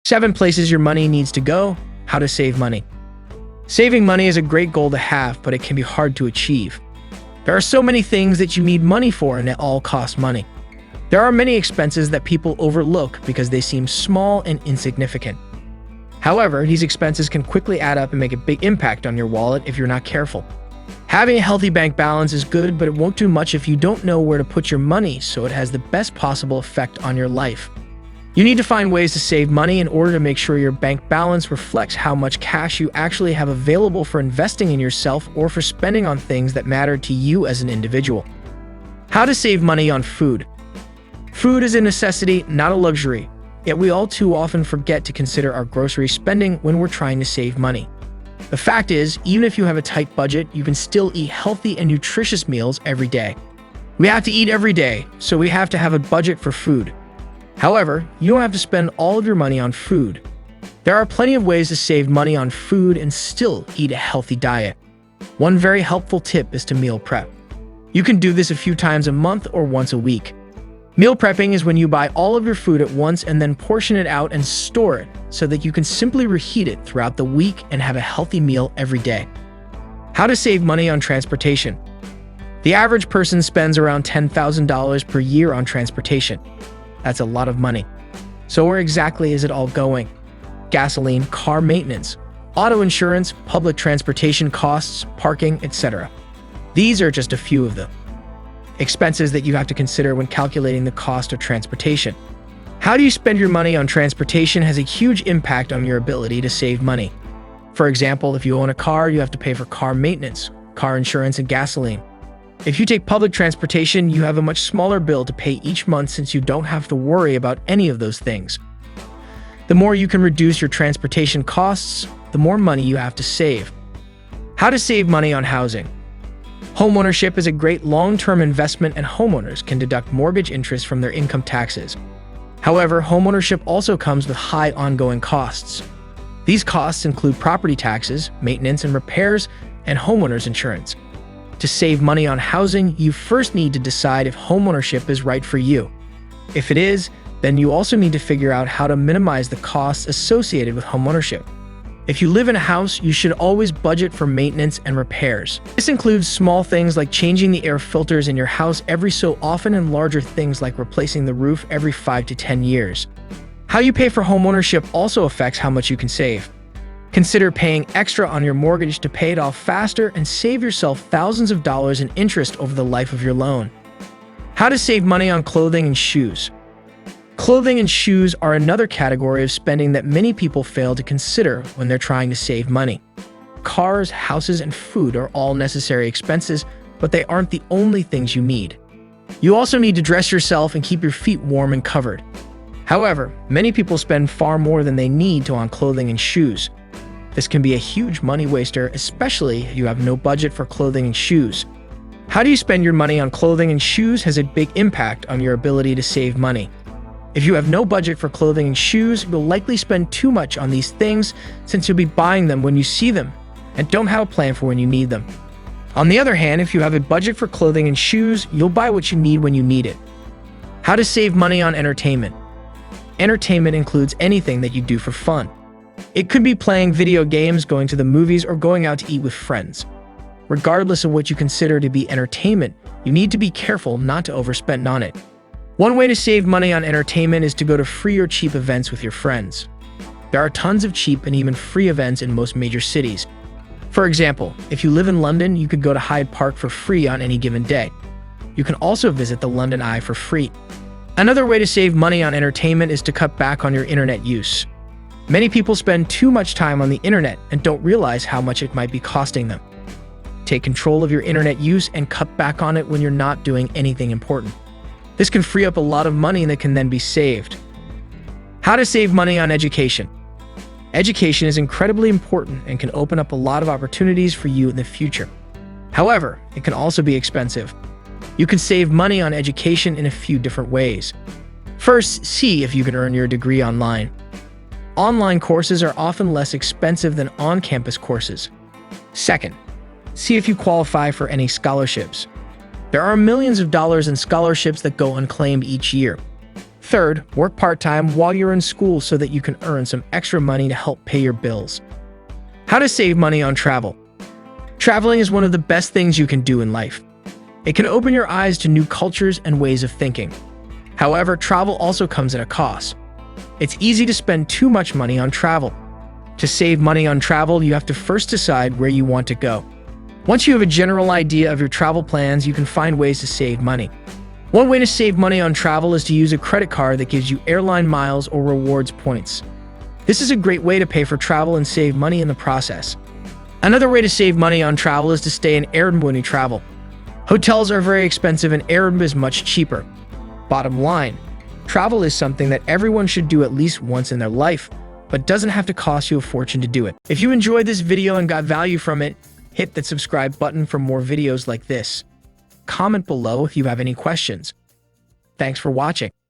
7 places your money needs to go. How to save money. Saving money is a great goal to have, but it can be hard to achieve. There are so many things that you need money for, and it all costs money. There are many expenses that people overlook because they seem small and insignificant. However, these expenses can quickly add up and make a big impact on your wallet if you're not careful. Having a healthy bank balance is good, but it won't do much if you don't know where to put your money so it has the best possible effect on your life. You need to find ways to save money in order to make sure your bank balance reflects how much cash you actually have available for investing in yourself or for spending on things that matter to you as an individual. How to save money on food. Food is a necessity, not a luxury, yet we all too often forget to consider our grocery spending when we're trying to save money. The fact is, even if you have a tight budget, you can still eat healthy and nutritious meals every day. We have to eat every day, so we have to have a budget for food. However, you don't have to spend all of your money on food. There are plenty of ways to save money on food and still eat a healthy diet. One very helpful tip is to meal prep. You can do this a few times a month or once a week. Meal prepping is when you buy all of your food at once and then portion it out and store it so that you can simply reheat it throughout the week and have a healthy meal every day. How to save money on transportation. The average person spends around $10,000 per year on transportation. That's a lot of money. So where exactly is it all going? Gasoline, car maintenance, auto insurance, public transportation costs, parking, etc. These are just a few of the expenses that you have to consider when calculating the cost of transportation. How do you spend your money on transportation has a huge impact on your ability to save money. For example, if you own a car, you have to pay for car maintenance, car insurance, and gasoline. If you take public transportation, you have a much smaller bill to pay each month since you don't have to worry about any of those things. The more you can reduce your transportation costs, the more money you have to save. How to save money on housing. Homeownership is a great long-term investment, and homeowners can deduct mortgage interest from their income taxes. However, homeownership also comes with high ongoing costs. These costs include property taxes, maintenance and repairs, and homeowners insurance. To save money on housing, you first need to decide if homeownership is right for you. If it is, then you also need to figure out how to minimize the costs associated with homeownership. If you live in a house, you should always budget for maintenance and repairs. This includes small things like changing the air filters in your house every so often and larger things like replacing the roof every 5 to 10 years. How you pay for homeownership also affects how much you can save. Consider paying extra on your mortgage to pay it off faster and save yourself thousands of dollars in interest over the life of your loan. How to save money on clothing and shoes. Clothing and shoes are another category of spending that many people fail to consider when they're trying to save money. Cars, houses, and food are all necessary expenses, but they aren't the only things you need. You also need to dress yourself and keep your feet warm and covered. However, many people spend far more than they need on clothing and shoes. This can be a huge money waster, especially if you have no budget for clothing and shoes. How do you spend your money on clothing and shoes has a big impact on your ability to save money. If you have no budget for clothing and shoes, you'll likely spend too much on these things since you'll be buying them when you see them and don't have a plan for when you need them. On the other hand, if you have a budget for clothing and shoes, you'll buy what you need when you need it. How to save money on entertainment. Entertainment includes anything that you do for fun. It could be playing video games, going to the movies, or going out to eat with friends. Regardless of what you consider to be entertainment, you need to be careful not to overspend on it. One way to save money on entertainment is to go to free or cheap events with your friends. There are tons of cheap and even free events in most major cities. For example, if you live in London, you could go to Hyde Park for free on any given day. You can also visit the London Eye for free. Another way to save money on entertainment is to cut back on your internet use. Many people spend too much time on the internet and don't realize how much it might be costing them. Take control of your internet use and cut back on it when you're not doing anything important. This can free up a lot of money that can then be saved. How to save money on education. Education is incredibly important and can open up a lot of opportunities for you in the future. However, it can also be expensive. You can save money on education in a few different ways. First, see if you can earn your degree online. Online courses are often less expensive than on-campus courses. Second, see if you qualify for any scholarships. There are millions of dollars in scholarships that go unclaimed each year. Third, work part-time while you're in school so that you can earn some extra money to help pay your bills. How to save money on travel. Traveling is one of the best things you can do in life. It can open your eyes to new cultures and ways of thinking. However, travel also comes at a cost. It's easy to spend too much money on travel. To save money on travel, you have to first decide where you want to go. Once you have a general idea of your travel plans, you can find ways to save money. One way to save money on travel is to use a credit card that gives you airline miles or rewards points. This is a great way to pay for travel and save money in the process. Another way to save money on travel is to stay in Airbnb when you travel. Hotels are very expensive and Airbnb is much cheaper. Bottom line, travel is something that everyone should do at least once in their life, but doesn't have to cost you a fortune to do it. If you enjoyed this video and got value from it, hit that subscribe button for more videos like this. Comment below if you have any questions. Thanks for watching.